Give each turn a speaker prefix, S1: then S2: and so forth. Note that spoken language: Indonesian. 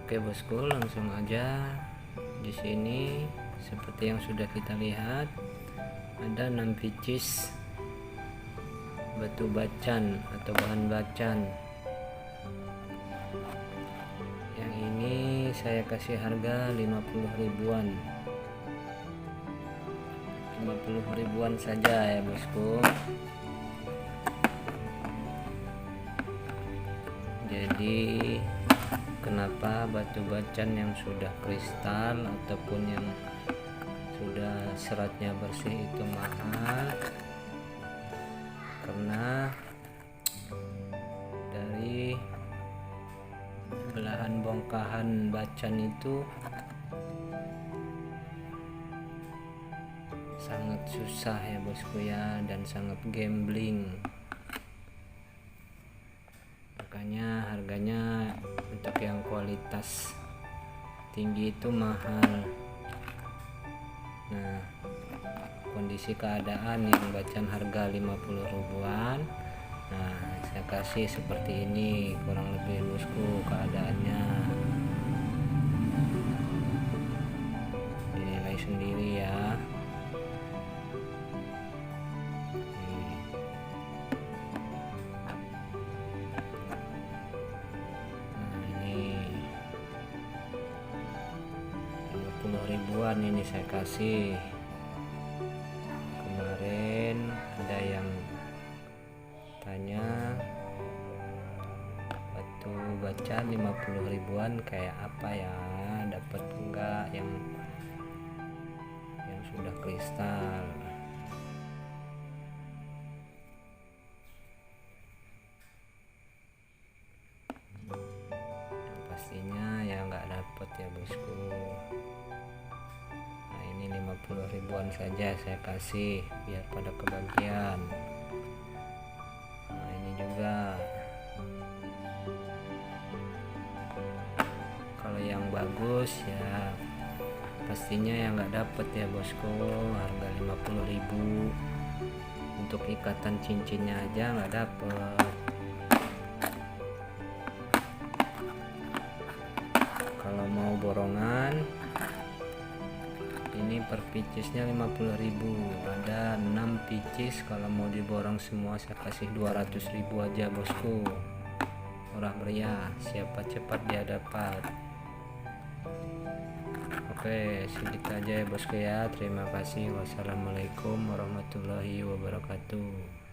S1: Oke bosku, langsung aja. Di sini seperti yang sudah kita lihat ada 6 pieces batu bacan atau bahan bacan. Yang ini saya kasih harga 50 ribuan. 50 ribuan saja ya bosku. Jadi kenapa batu bacan yang sudah kristal ataupun yang sudah seratnya bersih itu mahal? Karena dari belahan bongkahan bacan itu sangat susah ya bosku ya, dan sangat gambling, makanya harganya untuk yang kualitas tinggi itu mahal. Nah, kondisi keadaan yang bacan harga 50 ribuan, nah saya kasih seperti ini kurang lebih bosku keadaannya. Dinilai sendiri ya. Ribuan ini saya kasih. Kemarin ada yang tanya batu bacan 50 ribuan kayak apa ya, dapat enggak yang sudah kristal. Yang pastinya ya enggak dapat ya bosku. 50 ribuan saja saya kasih biar pada kebagian. Nah ini juga kalau yang bagus ya pastinya yang nggak dapet ya bosku, harga 50 ribu. Untuk ikatan cincinnya aja nggak dapet. Kalau mau borongan ini per pieces-nya 50 ribu, ada 6 pieces. Kalau mau diborong semua saya kasih 200 ribu aja bosku, murah meriah, siapa cepat dia dapat. Oke, sedikit aja ya bosku ya. Terima kasih. Wassalamualaikum warahmatullahi wabarakatuh.